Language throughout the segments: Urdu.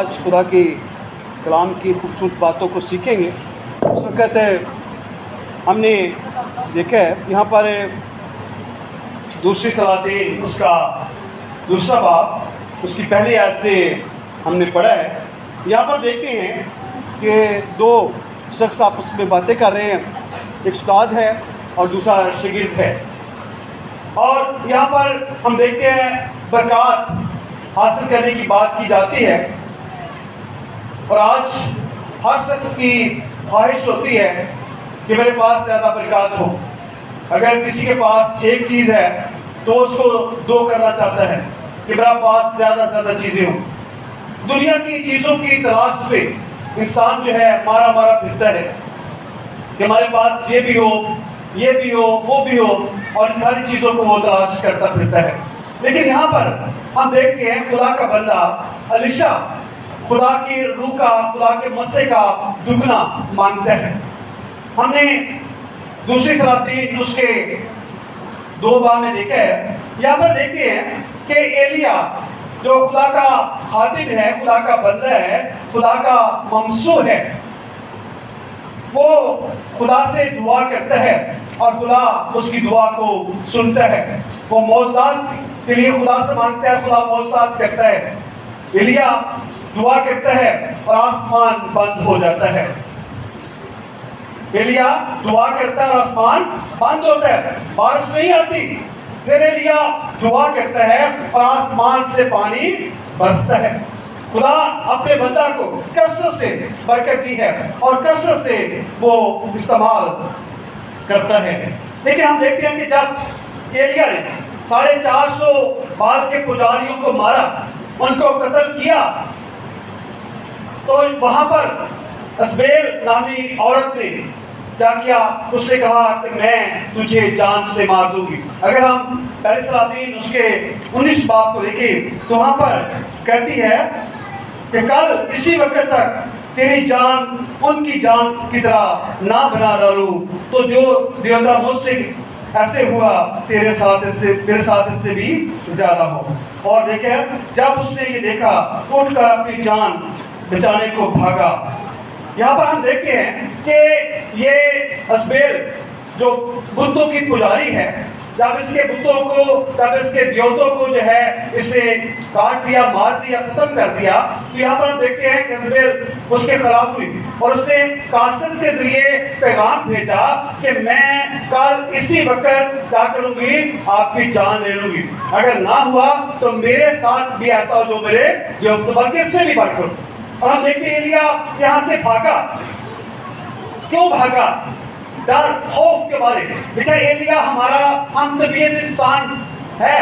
آج خدا کی کلام کی خوبصورت باتوں کو سیکھیں گے۔ اس وقت ہم نے دیکھا ہے یہاں پر دوسری سلاطین اس کا دوسرا باب اس کی پہلی آیت سے ہم نے پڑھا ہے۔ یہاں پر دیکھتے ہیں کہ دو شخص آپس میں باتیں کر رہے ہیں، ایک استاد ہے اور دوسرا شاگرد ہے، اور یہاں پر ہم دیکھتے ہیں برکات حاصل کرنے کی بات کی جاتی ہے، اور آج ہر شخص کی خواہش ہوتی ہے کہ میرے پاس زیادہ برکات ہو۔ اگر کسی کے پاس ایک چیز ہے تو اس کو دو کرنا چاہتا ہے کہ میرا پاس زیادہ سے زیادہ چیزیں ہوں۔ دنیا کی چیزوں کی تلاش پہ انسان جو ہے مارا مارا پھرتا ہے کہ ہمارے پاس یہ بھی ہو، یہ بھی ہو، وہ بھی ہو، اور ان ساری چیزوں کو وہ تلاش کرتا پھرتا ہے۔ لیکن یہاں پر ہم دیکھتے ہیں خدا کا بندہ الیشا خدا کی روح کا، خدا کے مسئلے کا دگنا مانگتا ہے۔ ہم نے دوسری سلاطین اس کے 2 باب میں دیکھا ہے۔ یہاں پر دیکھتے ہیں کہ ایلیا جو خدا کا خادم ہے، خدا کا بندہ ہے، خدا کا ممسوح ہے، وہ خدا سے دعا کرتا ہے اور خدا اس کی دعا کو سنتا ہے۔ وہ معجزات کے لیے خدا سے مانگتا ہے، خدا معجزات کرتا ہے۔ ایلیا دعا کرتا ہے اور آسمان بند ہو جاتا ہے۔ ایلیا دعا کرتا ہے اور آسمان بند ہوتا ہے، بارش نہیں آتی۔ پھر ایلیا دعا کرتا ہے اور آسمان سے پانی برستا ہے۔ خدا اپنے بندہ کو کثرت سے برکت دی ہے اور کثرت سے وہ استعمال کرتا ہے۔ لیکن ہم دیکھتے ہیں کہ جب ایلیا نے 450 بال کے پجاریوں کو مارا، ان کو قتل کیا، تو وہاں پر ازبیل نامی عورت نے کیا کیا؟ اس نے کہا کہ میں تجھے جان سے مار دوں گی۔ اگر ہم پہلی سلاطین اس کے 19 باب کو دیکھیں تو وہاں پر کہتی ہے کہ کل اسی وقت تک تیری جان ان کی جان کی طرح نہ بنا ڈالوں، تو جو دیوتا مجھ سے ایسے ہوا تیرے ساتھ میرے ساتھ اس سے بھی زیادہ ہو۔ اور دیکھیں جب اس نے یہ دیکھا اٹھ کر اپنی جان بچانے کو بھاگا۔ یہاں پر ہم دیکھتے ہیں کہ یہ ازبیل جو بتوں کی پجاری ہے، جب اس کے بتوں کو، جب اس کے دیوتوں کو جو ہے اس نے کاٹ دیا، مار دیا، ختم کر دیا، تو یہاں پر ہم دیکھتے ہیں کہ ازبیل اس کے خلاف ہوئی اور اس نے قاصد کے ذریعے پیغام بھیجا کہ میں کل اسی وقت کیا کروں گی؟ آپ کی جان لے لوں گی۔ اگر نہ ہوا تو میرے ساتھ بھی ایسا ہو جو میرے دیوتوں، بلکہ اس سے بھی بڑھ کر۔ اور ہم دیکھتے ہیں ایلیا یہاں سے بھاگا۔ کیوں بھاگا؟ ڈر، خوف کے بارے میں۔ دیکھیں ایلیا ہمارا ہم طبیعت انسان ہے،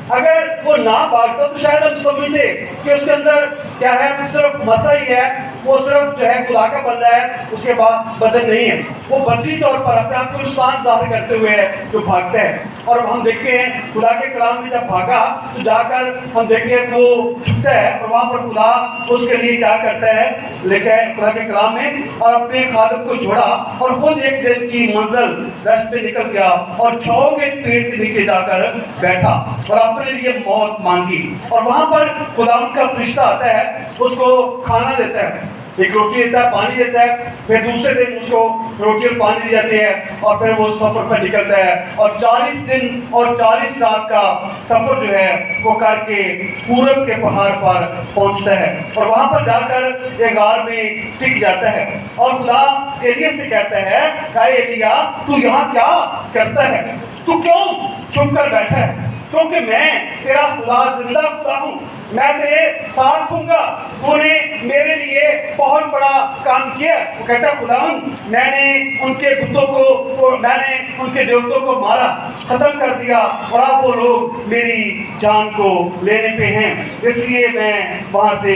اگر وہ نہ بھاگتا تو شاید ہم سمجھتے کہ اس کے اندر کیا ہے، صرف مسا ہی ہے، وہ صرف جو ہے خدا کا بندہ ہے، اس کے بعد بدن نہیں ہے۔ وہ بدنی طور پر اپنے آپ کو انسان ظاہر کرتے ہوئے جو بھاگتا ہے۔ اور ہم دیکھتے ہیں خدا کے کلام میں جب بھاگا تو جا کر ہم دیکھتے ہیں کہ وہ چھپتا ہے اور وہاں پر خدا اس کے لیے کیا کرتا ہے، لکھا ہے خدا کے کلام میں، اور اپنے خادم کو چھوڑا اور خود ایک دن کی منزل دشت پہ نکل گیا اور چھاؤں کے پیڑ کے نیچے جا کر بیٹھا اور اپنے لیے موت مانگی۔ اور وہاں پر خدا ان کا فرشتہ آتا ہے، اس کو کھانا دیتا ہے، ایک روٹی دیتا ہے، پانی دیتا ہے، پھر دوسرے دن اس کو روٹی اور پانی دی جاتی ہے، اور پھر وہ سفر پر نکلتا ہے اور 40 دن اور 40 رات کا سفر جو ہے وہ کر کے پورب کے پہاڑ پر پہنچتا ہے اور وہاں پر جا کر ایک غار میں ٹک جاتا ہے۔ اور خدا ایلیا سے کہتا ہے کہ ایلیا تو یہاں کیا کرتا ہے؟ تو کیوں چھپ کر بیٹھا ہے؟ کیونکہ میں تیرا خدا زندہ خدا ہوں، میں تیرے ساتھ ہوں گا، تو نے میرے لیے بہت بڑا کام کیا۔ وہ کہتا ہے خداوند میں نے ان کے بتوں کو، میں نے ان کے دیوتوں کو مارا، ختم کر دیا، اور اب وہ لوگ میری جان کو لینے پہ ہیں، اس لیے میں وہاں سے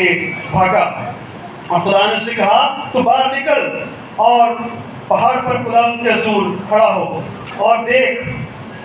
بھاگا۔ اور خدا نے اس سے کہا تو باہر نکل اور پہاڑ پر خداوند کے حضور کھڑا ہو اور دیکھ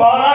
12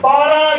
12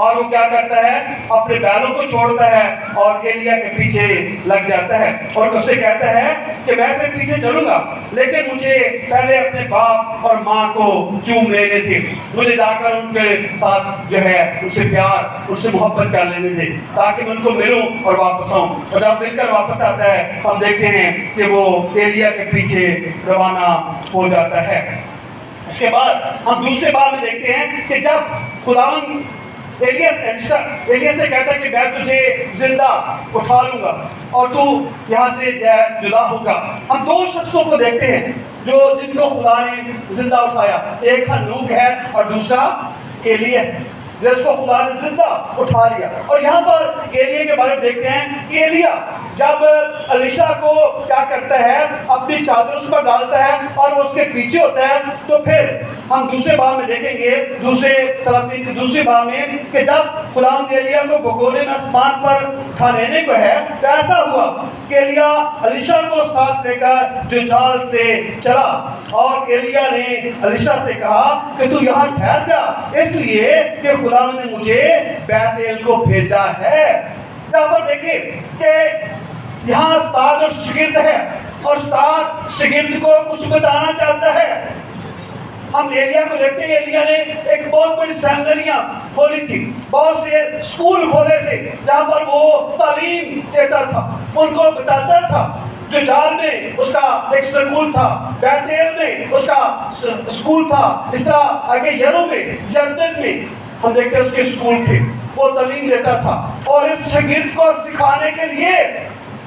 اور وہ کیا کرتا ہے؟ اپنے بیلوں کو چھوڑتا ہے اور ایلیا کے پیچھے لگ جاتا ہے اور اس سے کہتا ہے کہ میں تیرے پیچھے چلوں گا لیکن مجھے پہلے اپنے باپ اور ماں کو چوم لینے تھے، مجھے جا کر ان کے ساتھ جو ہے ان سے پیار، ان سے محبت کر لینے تھے تاکہ میں ان کو ملوں اور واپس آؤں۔ اور جب مل کر واپس آتا ہے ہم دیکھتے ہیں کہ وہ ایلیا کے پیچھے روانہ ہو جاتا ہے۔ اس کے بعد ہم دوسرے بار میں دیکھتے ہیں کہ جب خداوند ایلیا سے کہتا ہے کہ میں تجھے زندہ اٹھا لوں گا اور تو یہاں سے جدا ہوگا، ہم دو شخصوں کو دیکھتے ہیں جن کو خدا نے زندہ اٹھایا، ایک ہنوک ہے اور دوسرا ایلیا ہے جس کو خدا نے زندہ اٹھا لیا۔ اور یہاں پر ایلیا کے بارے میں دیکھتے ہیں کہ ایلیا جب الیشا کو کیا کرتا ہے، اپنی چادر اس پر ڈالتا ہے اور وہ اس کے پیچھے ہوتا ہے، تو پھر ہم دوسرے باب میں دیکھیں گے، دوسرے سلاطین کے دوسرے باب میں، کہ جب خداوند ایلیا کو بگونے میں آسمان پر اٹھا لینے کو ہے تو ایسا ہوا کہ ایلیا الیشا کو ساتھ لے کر جلجال سے چلا اور ایلیا نے الیشا سے کہا کہ تو یہاں ٹھہر جا، اس لیے کہ خداوند نے مجھے بیت ایل کو بھیجا ہے۔ یہاں پر دیکھیں کہ یہاں استاد اور شاگرد ہے اور استاد شاگرد کو کچھ بتانا چاہتا ہے۔ ہم ایلیا کو دیکھتے ہیں، ایلیا نے ایک بہت بڑی سیمنریاں کھولی تھی، بہت سے اسکول کھولے تھے جہاں پر وہ تعلیم دیتا تھا، ان کو بتاتا تھا۔ جلجال میں اس کا ایک سکول تھا، بیت ایل میں اس کا سکول تھا، اس طرح آگے یرو میں، یردن میں ہم دیکھتے ہیں اس کے سکول تھے، وہ تعلیم دیتا تھا اور اس شاگرد کو سکھانے کے لیے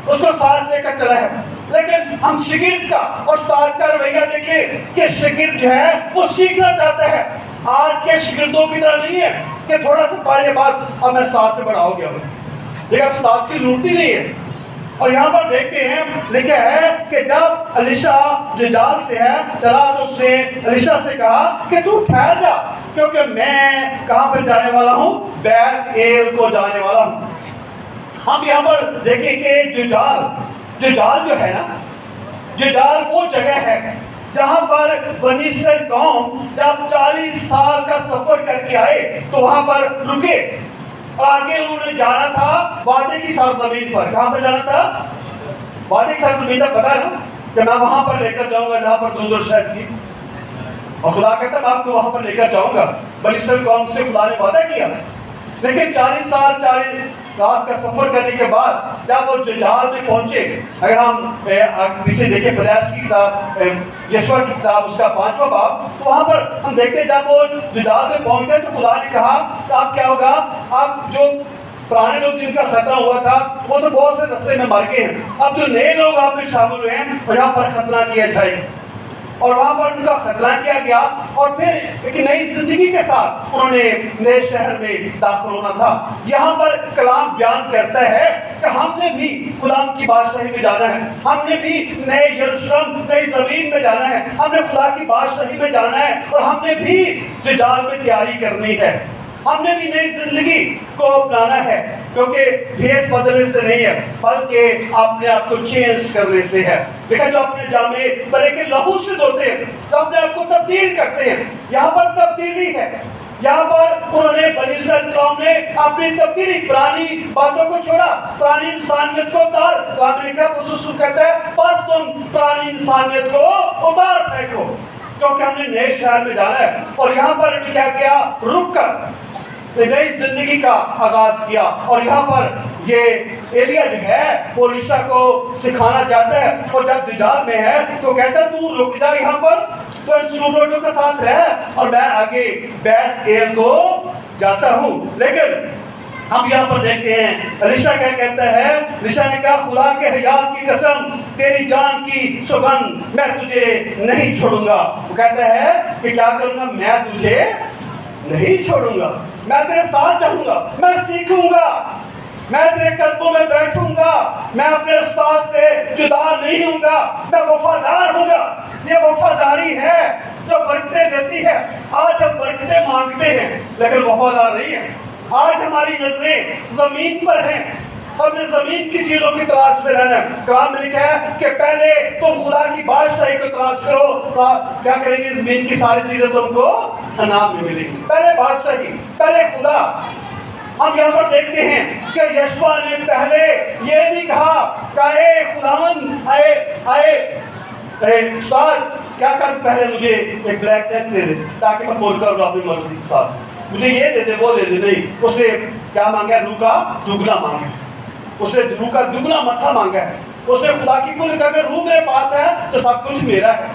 اس کو ساتھ لے کر چلا ہے۔ لیکن ہم شاگرد کا اور استاد کا رویہ دیکھیں کہ شاگرد جو ہے وہ سیکھنا چاہتا ہے، آج کے شاگردوں کی طرح نہیں ہے کہ تھوڑا سا پڑھ لے بس اب میں استاد سے بڑا ہو گیا ہوں، لیکن اب استاد کی ضرورت ہی نہیں ہے۔ اور یہاں پر دیکھتے ہیں لکھا ہے کہ جب الیشا جلجال سے ہے چلا تو اس نے الیشا سے کہا کہ تو ٹھہر جا، کیونکہ میں کہاں پر جانے والا ہوں؟ بیت ایل کو جانے والا ہوں۔ ہم یہاں پر دیکھیں کہ جلجال جو ہے نا، جلجال وہ جگہ ہے جہاں پر بنی اسرائیل قوم جب 40 سال کا سفر کر کے آئے تو وہاں پر رکے، آگے انہوں نے جانا تھا وعدے کی سرزمین پر۔ کہاں پر جانا تھا؟ وعدے کی سرزمین پر، پتا نا کہ میں وہاں پر لے کر جاؤں گا جہاں پر دودھ اور شہد کی، اور خدا کہتا میں آپ کو وہاں پر لے کر جاؤں گا۔ بنی اسرائیل قوم سے خدا نے وعدہ کیا، لیکن 40 سال 40 رات کا سفر کرنے کے بعد جب وہ جلجال میں پہنچے، اگر ہم پیچھے دیکھیں پیدائش کی کتاب، یشوع کی کتاب، اس کا 5واں باب، تو وہاں پر ہم دیکھتے ہیں جب وہ جلجال میں پہنچے تو خدا نے کہا کہ اب کیا ہوگا؟ اب جو پرانے لوگ جن کا ختنہ ہوا تھا وہ تو بہت سے رستے میں مر گئے ہیں، اب جو نئے لوگ آپ میں شامل ہوئے ہیں اور یہاں پر ختنہ کیا جائے، اور وہاں پر ان کا ختنہ کیا گیا اور پھر ایک نئی زندگی کے ساتھ انہوں نے نئے شہر میں داخل ہونا تھا۔ یہاں پر کلام بیان کرتا ہے کہ ہم نے بھی خدا کی بادشاہی میں جانا ہے، ہم نے بھی نئے یروشلم، نئی زمین میں جانا ہے، ہم نے خدا کی بادشاہی میں جانا ہے اور ہم نے بھی جلجال میں تیاری کرنی ہے، ہم نے بھی نئی زندگی کو اپنانا ہے، کیونکہ بھیس بدلنے سے نہیں ہے بلکہ اپنے آپ کو چینج کرنے سے ہے۔ دیکھا جو اپنے جامے بڑے کے لہو سے دھوتے ہیں تو اپنے آپ کو تبدیل کرتے ہیں، یہاں پر تبدیلی ہے۔ یہاں پر انہوں نے بنی اسرائیل قوم نے اپنی تبدیلی، پرانی باتوں کو چھوڑا، پرانی انسانیت کو اتار، قرآن لکھا خصوصاً کہتا ہے بس تم پرانی انسانیت کو اتار پھینکو، کیونکہ ہم نے نئے شہر میں جانا ہے۔ اور یہاں پر انہوں نے کیا کیا؟ رک کر نئی زندگی کا آغاز کیا۔ اور یہاں پر یہ ایلیا جو ہے وہ الیشا کو سکھانا چاہتا ہے، اور جب جلجال میں ہے تو کہتا ہے تو رک جا یہاں پر، تو اسٹوڈنٹوں کے ساتھ رہ اور میں آگے بیت ایل کو جاتا ہوں۔ لیکن ہم یہاں پر دیکھتے ہیں الیشا کیا کہتا ہے؟ الیشا نے کہا خدا کے حیات کی قسم، تیری جان کی سوگند، میں تجھے نہیں چھوڑوں گا۔ وہ کہتا ہے کہ کیا کروں گا؟ میں تجھے نہیں چھوڑوں گا، میں تیرے ساتھ جاؤں گا، میں سیکھوں گا، میں تیرے قدموں میں بیٹھوں گا، میں اپنے استاد سے جدا نہیں ہوں گا، میں وفادار ہوں گا۔ یہ وفاداری ہے جو برکتیں دیتی ہے۔ آج ہم برکتیں مانگتے ہیں لیکن وفادار نہیں ہیں، آج ہماری نظریں زمین پر ہیں، ہم نے زمین کی چیزوں کی تلاش میں رہنا ہے۔ کلام میں لکھا ہے کہ پہلے تم خدا کی بادشاہی کو تلاش کرو، کیا کریں گے؟ زمین کی ساری چیزیں تم کو انعام میں ملیں گی۔ پہلے بادشاہی، پہلے خدا، ہم یہاں پر دیکھتے ہیں کہ یشوع نے پہلے یہ نہیں کہا کہ اے خداوند اے استاد کیا کر، پہلے مجھے ایک بلیک چیک دے دے تاکہ میں پور کر لوں اپنی مرضی کے ساتھ، مجھے یہ دے دے وہ دے دے، نہیں، اس نے کیا مانگا؟ روح کا دگنا مانگا، اس نے روح کا دگنا مسا مانگا ہے۔ اس نے خدا کی کل کہ اگر روح میرے پاس ہے تو سب کچھ میرا ہے،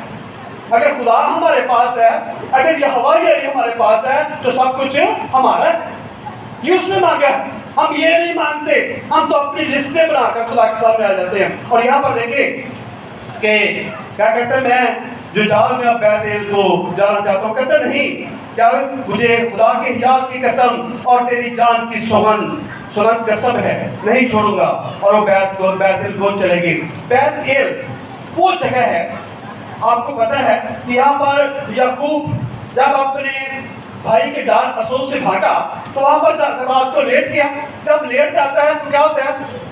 اگر خدا ہمارے پاس ہے، اگر یہ ہوا ہمارے پاس ہے تو سب کچھ ہمارا ہے، یہ اس نے مانگا ہے۔ ہم یہ نہیں مانگتے، ہم تو اپنی لسٹیں بنا کر خدا کے سامنے آ جاتے ہیں۔ اور یہاں پر دیکھیں کہ کیا کہتے ہیں، میں جو جال میں اب بیت ایل کو جانا چاہتا ہوں، کہتے نہیں کیا مجھے خدا کے حیات کی قسم اور تیری جان کی سوگند قسم ہے، نہیں چھوڑوں گا۔ اور وہ بیت ایل کو چلے گی۔ بیت ایل وہ جگہ ہے، آپ کو پتہ ہے کہ یہاں پر یعقوب جب اپنے بھائی کے ڈار اسو سے بھاگا تو وہاں پر رات کو لیٹ گیا۔ جب لیٹ جاتا ہے تو کیا ہوتا ہے؟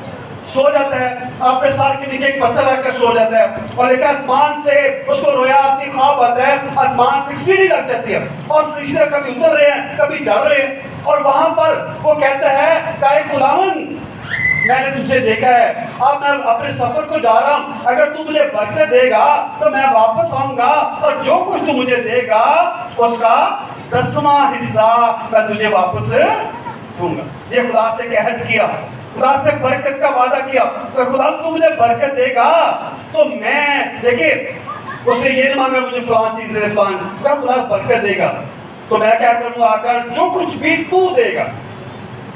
سو جاتا ہے، اپنے سار کے نیچے ایک پتھر رکھ کر سو جاتا ہے، اور لیکن آسمان سے اس کو رویا آتی، خواب آتا ہے، آسمان سے ایک سیڑھی لگ جاتی ہے اور فرشتے کبھی اتر رہے ہیں کبھی چڑھ رہے ہیں، اور وہاں پر وہ کہتا ہے کہ اے خداوند میں نے تجھے دیکھا ہے، اب میں اپنے سفر کو جا رہا ہوں، اگر تو مجھے برکت دے گا تو میں واپس آؤں گا، اور جو کچھ تو مجھے دے گا اس کا 10واں حصہ میں تجھے واپس دوں گا۔ یہ خدا سے عہد کیا، خدا سے برکت کا وعدہ کیا کہ خدا تو مجھے برکت دے گا تو میں، دیکھیے اس نے یہ نہیں مانگا مجھے فلان چیز دے، فلان، خدا برکت دے گا تو میں کیا کروں گا، آ کر جو کچھ بھی تو دے گا،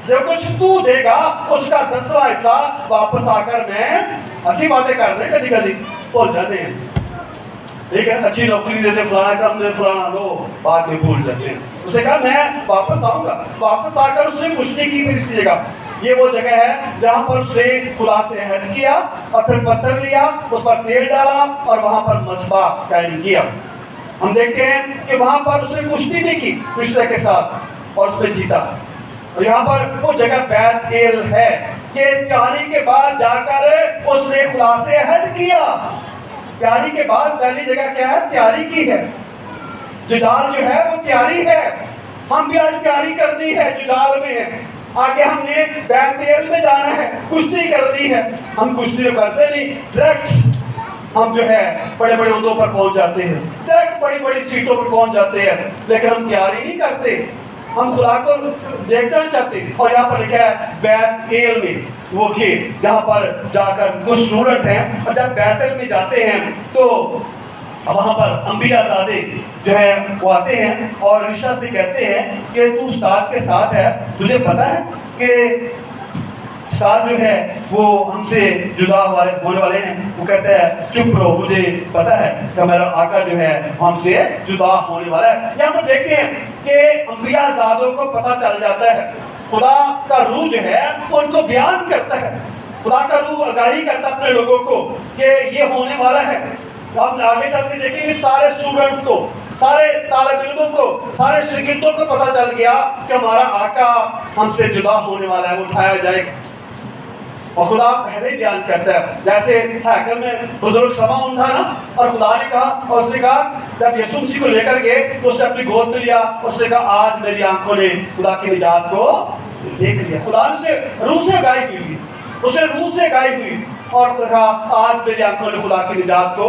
جو کچھ تو دے گا اس کا 10واں حصہ واپس آ کر میں، ایسی باتیں کر رہے کبھی کبھی بھول جاتے ہیں، ٹھیک ہے، اچھی نوکری دیتے، فلانا کام دے، فلانا لو، بعد میں بھول جاتے ہیں۔ اس نے کہا میں واپس آؤں گا، واپس آ کر اس نے کشتی کی پھر اسی جگہ، یہ وہ جگہ ہے جہاں پر اس نے خدا سے عہد کیا اور پھر پتھر لیا، اس پر تیل ڈالا اور وہاں پر مذبح قائم کیا۔ ہم دیکھتے ہیں کہ وہاں پر اس نے کشتی بھی کی فرشتے کے ساتھ اور اس پہ جیتا۔ اور یہاں پر وہ جگہ بیت ایل ہے کہ تیاری کے بعد جا کر اس نے خدا سے عہد کیا۔ تیاری کے بعد پہلی جگہ کیا ہے؟ تیاری کی ہے۔ جدال جو ہے وہ تیاری ہے، ہم بھی آج تیاری کرنی ہے، جدال میں ہے، آگے ہم نے بیت ایل میں جانا ہے، کشتی کرنی ہے۔ ہم کشتی جو کرتے نہیں، ڈائریکٹ ہم جو ہے بڑے بڑے عہدوں پر پہنچ جاتے ہیں، ڈائریکٹ بڑی بڑی سیٹوں پر پہنچ جاتے ہیں، لیکن ہم تیاری نہیں کرتے، ہم خدا کو دیکھنا نہیں چاہتے۔ اور یہاں پر لکھا ہے بیت ایل میں، وہ کہ جہاں پر جا کر کچھ اسٹوڈنٹ ہیں، اور جب بیت ایل میں جاتے ہیں تو وہاں پر انبیاء زادے جو ہے وہ آتے ہیں اور عائشہ سے کہتے ہیں کہ تو استاد کے ساتھ ہے، تجھے پتہ ہے کہ استاد جو ہے وہ ہم سے جدا ہونے والے ہیں۔ وہ کہتا ہے چپ رہو، مجھے پتہ ہے کہ میرا آقا جو ہے ہم سے جدا ہونے والا ہے۔ یہاں پر دیکھتے ہیں کہ انبیاء زادوں کو پتہ چل جاتا ہے، خدا کا روح جو ہے وہ ان کو بیان کرتا ہے، خدا کا روح آگاہی کرتا ہے اپنے لوگوں کو کہ یہ ہونے والا ہے۔ ہم آگے چل کے دیکھیں کہ سارے اسٹوڈنٹ کو، سارے طالب علموں کو، سارے شاگردوں کو پتہ چل گیا کہ ہمارا آقا ہم سے جدا ہونے والا ہے، وہ اٹھایا جائے گا۔ اور خدا پہلے بیان کرتا ہے، جیسے ہیکل میں بزرگ سمعون تھا نا، اور خدا نے کہا، اور اس نے کہا جب یسوع مسیح کو لے کر گئے تو اس نے اپنی گود میں لیا، اس نے کہا آج میری آنکھوں نے خدا کی نجات کو دیکھ لیا۔ خدا نے سے روح سے آگاہی کی تھی، اسے روح سے آگاہی ہوئی اور کہا آج میری آنکھوں نے خدا کی نجات کو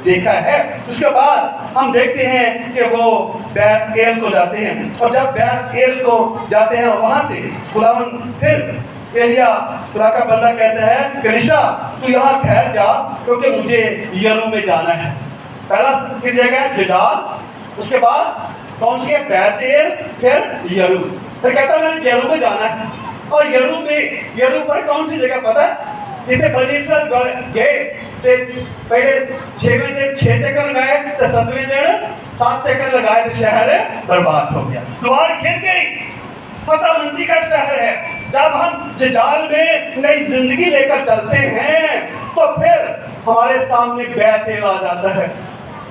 دیکھا ہے۔ اس کے بعد ہم دیکھتے ہیں کہ وہ بیت ایل کو جاتے ہیں، اور جب بیت ایل کو جاتے ہیں وہاں سے خداوند پھر ایلیا خدا کا بندہ کہتا ہے کہ الیشا تو یہاں ٹھہر جا کیونکہ مجھے یرو میں جانا ہے۔ پہلا کس جگہ ہے؟ جدال، اس کے بعد کون سی ہے؟ بیت ایل، پھر یرو۔ پھر کہتا ہے میں نے یرو میں جانا ہے، اور یرو میں، یرو پر کون سی جگہ پتہ ہے؟ جیسے بنی اسرائیل گئے تو پہلے 6ویں دن 6 چکر لگائے تو 7ویں دن 7 چکر لگائے تو شہر برباد ہو گیا، دوار گھر گئی۔ فتح مندی کا شہر ہے۔ جب ہم جدال میں نئی زندگی لے کر چلتے ہیں تو پھر ہمارے سامنے بیت ایل آ جاتا ہے۔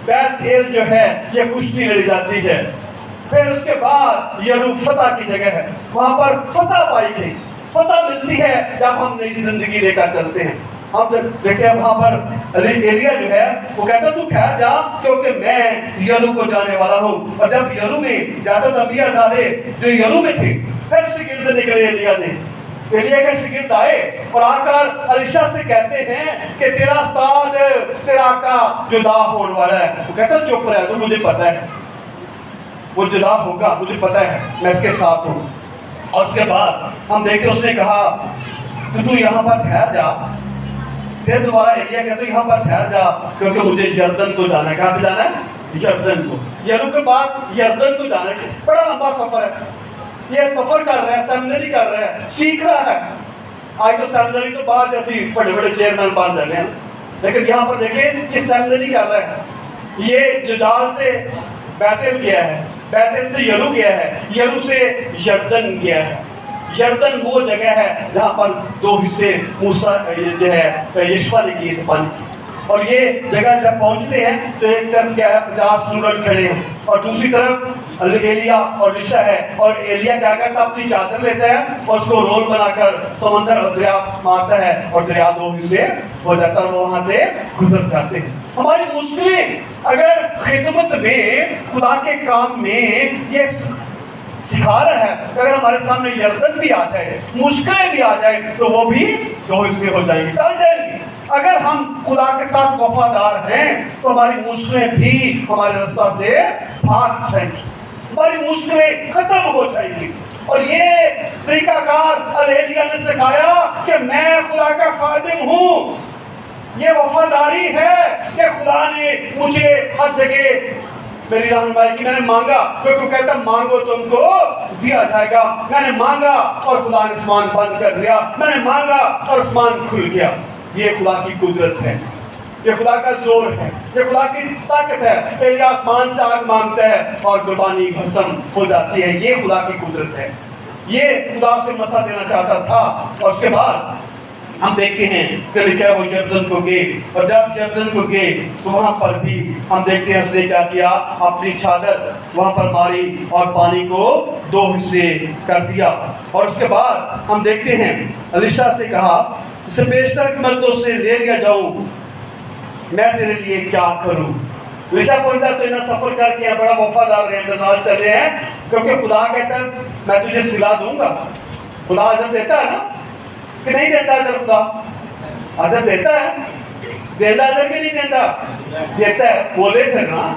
بیت ایل جو ہے یہ کشتی لڑی جاتی ہے۔ پھر اس کے بعد یرو فتح کی جگہ ہے، وہاں پر فتح پائی گئی۔ فتح ملتی ہے جب ہم نئی زندگی لے کر چلتے ہیں۔ ہم دیکھتے ہیں وہاں پر ایلیا جو ہے وہ کہتا تو ٹھہر جا کیونکہ میں یلو کو جانے والا ہوں. اور جب یلو میں جاتا تو انبیاء زادے جو یلو میں تھے پھر شاگرد نکلے ایلیا نے. ایلیا کے شاگرد آئے اور آ کر الیشا سے کہتے ہیں کہ تیرا استاد تیرا آقا جدا ہونے والا ہے. وہ کہتا چپ رہا تو مجھے پتا ہے وہ جدا ہوگا, مجھے پتا ہے, میں اس کے ساتھ ہوں. اور اس کے بعد ہم دیکھتے اس نے کہا کہ تو یہاں پر ٹھہر جا. پھر دوبارہ ایلیا کہتا یہاں پر ٹھہر جا کیونکہ مجھے یردن کو جانا ہے. کہاں پہ جانا ہے؟ یردن کو. یلو کے بعد یردن کو جانا ہے. بڑا لمبا سفر ہے. یہ سفر کر رہا ہے, سیمنری کر رہا ہے, سیکھ رہا ہے. آج تو سیمنری تو بعد جیسی بڑے بڑے چیئرمین بن رہے ہیں, لیکن یہاں پر دیکھیں کہ سیمنری کر رہا ہے. یہ ججال سے بیتل گیا ہے, بیتل سے یلو گیا ہے, یلو سے یردن گیا ہے. یردن وہ جگہ ہے جہاں پر دو حصے موسیٰ جو ہے یشوع نے کیے تھے پانی کی. اور یہ جگہ جب پہنچتے ہیں تو ایک طرف کیا ہے 50 اسٹوڈنٹ کھڑے ہیں اور دوسری طرف ایلیا اور الیشا ہے. اور ایلیا کیا کرتا ہے اپنی چادر لیتا ہے اور اس کو رول بنا کر سمندر اور دریا مارتا ہے اور دریا دو حصے ہو جاتا ہے اور وہ وہاں سے گزر جاتے ہیں. ہماری مشکلیں اگر خدمت میں خدا کے کام میں یہ سکھا رہا ہے کہ اگر ہمارے سامنے یردن بھی آ جائے, مشکلیں بھی آ جائے تو وہ بھی دو حصے ہو جائیں گی, ٹل جائیں گی. اگر ہم خدا کے ساتھ وفادار ہیں تو ہماری مشکلیں بھی ہمارے رستہ سے بھاگ جائیں گی, ہماری مشکلیں ختم ہو جائیں گی. اور یہ طریقہ کار ایلیا نے سکھایا کہ میں خدا کا خادم ہوں. یہ وفاداری ہے کہ خدا نے مجھے ہر جگہ میری رہنمائی کی. میں نے مانگا کیونکہ کہتا مانگو تم کو دیا جائے گا. میں نے مانگا اور خدا نے آسمان بند کر دیا. میں نے مانگا اور آسمان کھل گیا. یہ خدا کی قدرت ہے, یہ خدا کا زور ہے, یہ خدا کی طاقت ہے. ایلیا آسمان سے آگ مانگتا ہے اور قربانی بھسم ہو جاتی ہے. یہ خدا کی قدرت ہے. یہ خدا سے مسا دینا چاہتا تھا. اور اس کے بعد ہم دیکھتے ہیں کہ لکھا ہے وہ یردن کو گئے, اور جب یردن کو گئے تو وہاں پر بھی ہم دیکھتے ہیں اس نے کیا کیا, اپنی چادر وہاں پر ماری اور پانی کو دو حصے کر دیا. اور اس کے بعد ہم دیکھتے ہیں الیشا سے کہا اسے بیشتر کہ میں تو سے لے لیا جاؤں, میں تیرے لیے کیا کروں. الیشا پہنچتا تو انہیں سفر کر کے بڑا وفادار رہے, اندر چلے ہیں کیونکہ خدا کہتا ہے میں تجھے سلا دوں گا. خدا اجر دیتا ہے نا کہ نہیں دیتا اجر؟ خدا اجر دیتا ہے, دیتا اجر کہ نہیں دیتا؟ دیتا ہے. بولے پھر نا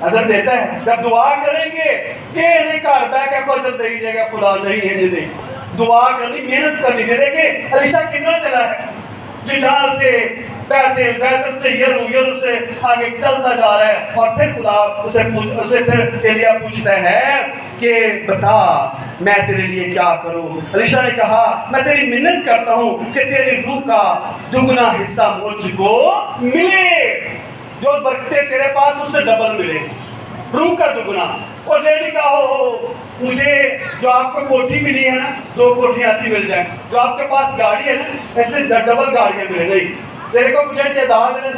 اجر دیتا ہے. جب دعا کریں گے کہ انہیں گھر بہ کے کو اجر دے دیجیے گا, خدا نہیں ہے نہیں. دعا کرنی, محنت کرنی. دیکھیں الیشا کتنا چلا ہے, ججال سے بیتل, بیتل سے یلو, یلو سے آگے چلتا جا رہا ہے. اور پھر خدا اسے پھر ایلیا پوچھتا ہے کہ بتا میں تیرے لیے کیا کروں. الیشا نے کہا میں تیری منت کرتا ہوں کہ تیری روح کا دگنا حصہ مجھ کو ملے. جو برکتیں تیرے پاس اس سے ڈبل ملے, روح کا دگنا. اور لیڈی کا ہو مجھے جو آپ کو کوٹھی ملی ہے نا 2 کوٹھیاں ایسی مل جائیں. جو آپ کے پاس گاڑی ہے نا ایسے ڈبل گاڑیاں ملے. نہیں تیرے کو جڑی جائیداد ہے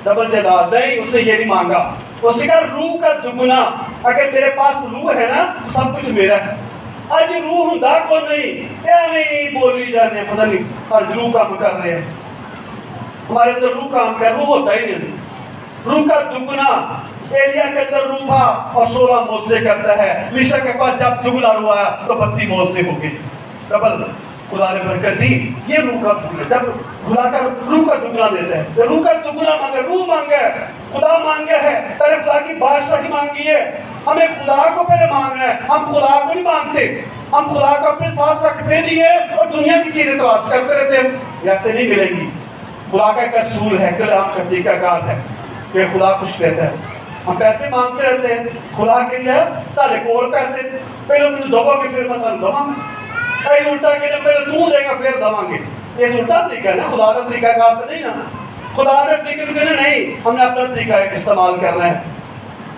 ڈبل جائیداد نہیں. اس نے یہ نہیں مانگا, اس نے کہا روح کا دگنا. اگر میرے پاس روح ہے نا تو سب کچھ میرا ہے. آج روح ہوں کو نہیں کیا نہیں بولی جانے پتہ نہیں آج روح کام کر رہے ہیں. ہمارے اندر روح کام کر, روح ہوتا ہی نہیں. روح کا دگنا ایلیا کے اندر روح تھا اور 16 موجزے کرتا ہے. الیشا کے پاس جب دگنا روح آیا تو 32 موجزے ہو گئے, ڈبل خدا نے برکت دی. یہ روح کا دگنا, جب خدا کا روح کا دگنا دیتا ہے. روح کا دگنا مانگا, روح مانگا ہے, خدا مانگا ہے, پہلے خدا کی بادشاہی مانگی ہے. ہمیں خدا کو پہلے مانگنا ہے, ہم خدا کو نہیں مانگتے. ہم خدا کو اپنے ساتھ رکھتے نہیں ہیں اور دنیا کی چیزیں تلاش کرتے رہتے ہیں. ایسے نہیں ملے گی. خدا کا ایک اصول ہے, کلام کا طریقہ کار ہے کہ خدا کچھ دیتا ہے. ہم پیسے مانگتے رہتے ہیں. خدا کے لیے تارے کول پیسے پہلے مجھے دو گے پھر میں تمہیں دواں گا. کئی الٹا کہ پہلے تو دے گا پھر دواں گے. یہ الٹا طریقہ ہے نا, خدا کا طریقہ کار تو نہیں نا. خدا کا طریقہ تو کہنا نہیں, ہم نے اپنا طریقہ استعمال کرنا ہے.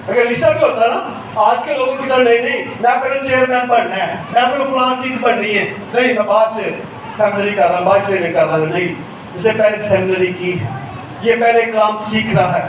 اگر الیشا بھی ہوتا نا آج کے لوگوں کی طرح نہیں میں پہلے چیئرمین بننا ہے, میں پہلے فلان چیز بننی ہے, نہیں میں بعد سے سیمنری کر رہا ہوں, بعد سے نہیں کر رہا. نہیں, اسے پہلے سیمنری کی, یہ پہلے کلام سیکھ رہا ہے.